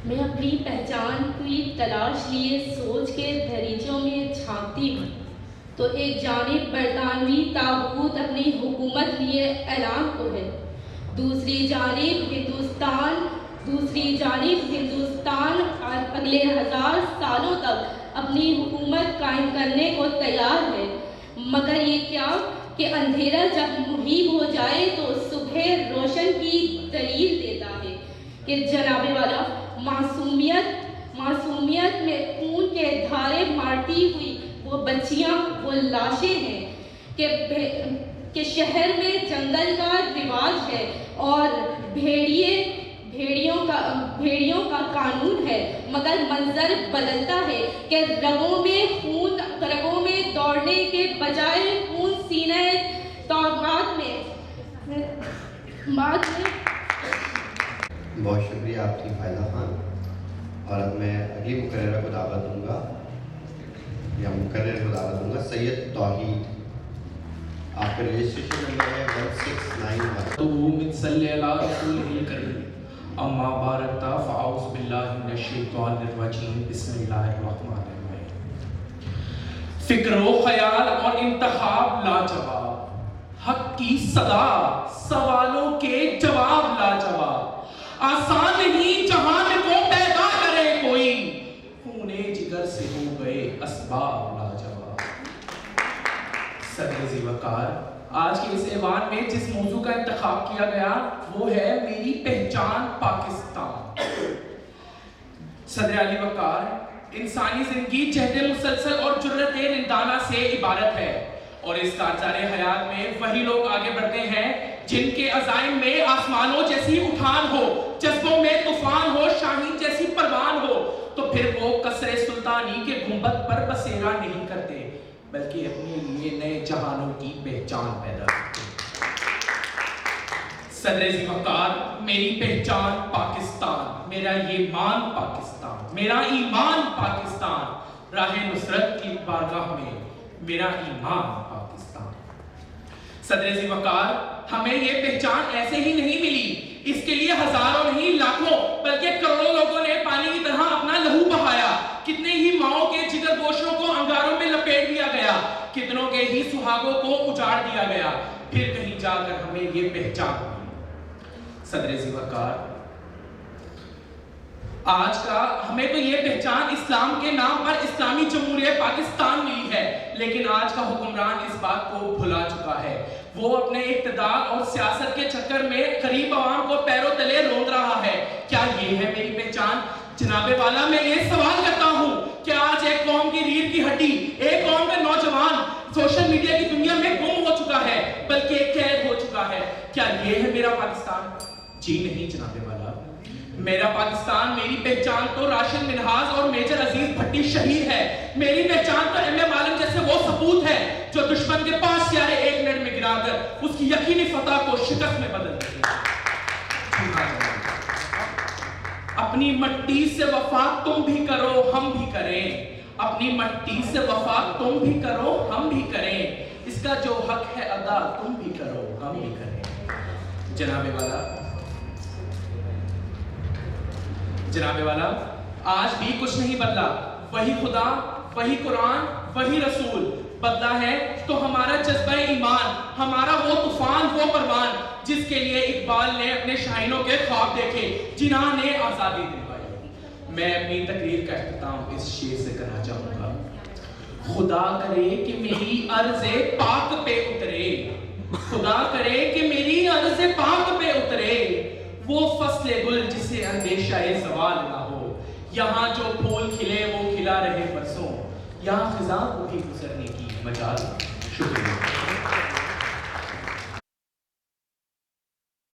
میں اپنی پہچان کی تلاش لیے سوچ کے دریچوں میں جھانکتی ہوں تو ایک جانب برطانوی طاغوت اپنی حکومت لیے اعلان کو ہے، دوسری جانب ہندوستان اگلے 1000 سالوں تک اپنی حکومت قائم کرنے کو تیار ہے۔ مگر یہ کیا کہ اندھیرا جب محیط ہو جائے تو صبح روشن کی دلیل دیتا ہے کہ جناب والا معصومیت میں خون کے دھارے مارتی ہوئی وہ بچیاں، وہ لاشیں ہیں کہ شہر میں جنگل کا رواج ہے اور بھیڑیوں کا قانون ہے، مگر منظر بدلتا ہے کہ رگوں میں دوڑنے کے بجائے خون سینہ توقعات میں بہت شکریہ آپ کی فائدہ خان۔ اور اب میں اگلی مقررہ کو دعوت دوں گا سید توحید، آپ کا رجسٹریشن نمبر ہے 1691۔ تو من صلی اللہ رسول کریم اما بارکتا فاعوذ باللہ من الشیطان الرجیم بسم اللہ الرحمن الرحیم۔ فکر و خیال اور انتخاب لاجواب، حق کی صدا سوالوں کے جواب لاجواب، آسان نہیں جہان کو پیدا کرے کوئی، خونے جگر سے ہو گئے اسباب لاجواب۔ صدر ذی وقار، آج کے اس ایوان میں جس موضوع کا انتخاب کیا گیا وہ ہے میری پہچان پاکستان۔ صدر علی وقار، انسانی زندگی جہد مسلسل اور جرت رندانہ سے عبارت ہے، اور اس کارزار حیات میں وہی لوگ آگے بڑھتے ہیں جن کے عزائم میں آسمانوں جیسی اٹھان ہو، جذبوں میں طوفان ہو، شاہین جیسی پروان ہو، تو پھر وہ قصر سلطانی کے گنبد پر بسیرا نہیں کرتے بلکہ اپنے لیے نئے جہانوں کی پہچان پیدا کرتے۔ صدر ذی وقار، میری پہچان پاکستان، میرا ایمان پاکستان، میرا ایمان پاکستان، راہ نصرت کی بارگاہ میں میرا ایمان پاکستان۔ صدر ذی وقار، ہمیں یہ پہچان ایسے ہی نہیں ملی، اس کے لیے ہزاروں نہیں لاکھوں بلکہ کروڑوں لوگوں نے پانی کی طرح اپنا لہو بہایا، کتنے ہی ماؤں کے جگر گوشوں کو انگاروں میں لپیٹ دیا گیا، کتنوں کے ہی سہاگوں کو اجاڑ دیا گیا، پھر کہیں جا کر ہمیں یہ پہچان ملی۔ صدر ذی وقار، آج کا ہمیں تو یہ پہچان اسلام کے نام پر اسلامی جمہوریہ پاکستان ملی ہے، لیکن آج کا حکمران اس بات کو بھلا چکا ہے۔ وہ اپنے اقتدار اور سیاست کے چکر میں غریب عوام کو پیروں تلے روند رہا ہے۔ کیا یہ ہے میری پہچان؟ جناب والا، میں یہ سوال کرتا ہوں کہ آج ایک قوم کی ریڑھ کی ہڈی، ایک قوم کا نوجوان سوشل میڈیا کی دنیا میں گم ہو چکا ہے بلکہ قید ہو چکا ہے، کیا یہ ہے میرا پاکستان؟ جی نہیں جناب والا، میرا پاکستان، میری پہچان تو راشد منہاز اور میجر عزیز بھٹی شہید ہے، میری پہچان تو ایم اے عالم جیسے وہ سپوت ہے جو دشمن کے 5 سیارے ایک منٹ میں گرا کر اس کی یقینی فتح کو شکست میں بدل دیتے ہیں۔ اپنی مٹی سے وفا تم بھی کرو ہم بھی کریں، اپنی مٹی سے وفا تم بھی کرو ہم بھی کریں، اس کا جو حق ہے ادا تم بھی کرو ہم بھی کریں۔ جناب والا، آج بھی کچھ نہیں بدلا، وہی خدا، وہی قرآن، وہی رسول، بدلا ہے تو ہمارا جذبہ ایمان، ہمارا وہ طوفان، وہ پروان جس کے لیے اقبال نے اپنے شاہینوں کے خواب دیکھے، جنہاں نے آزادی دلوائی۔ میں اپنی تقریر کا اختتام اس شعر سے کرنا چاہوں گا۔ خدا کرے کہ میری عرض پاک پہ اترے، خدا کرے کہ میری عرض پاک پہ اترے، وہ فصل گل جسے اندیشہ زوال نہ ہو، یہاں جو پھول کھلے وہ کھلا رہے برسوں، یہاں خزاں کو بھی گزرنے کی مجال۔ شکریہ۔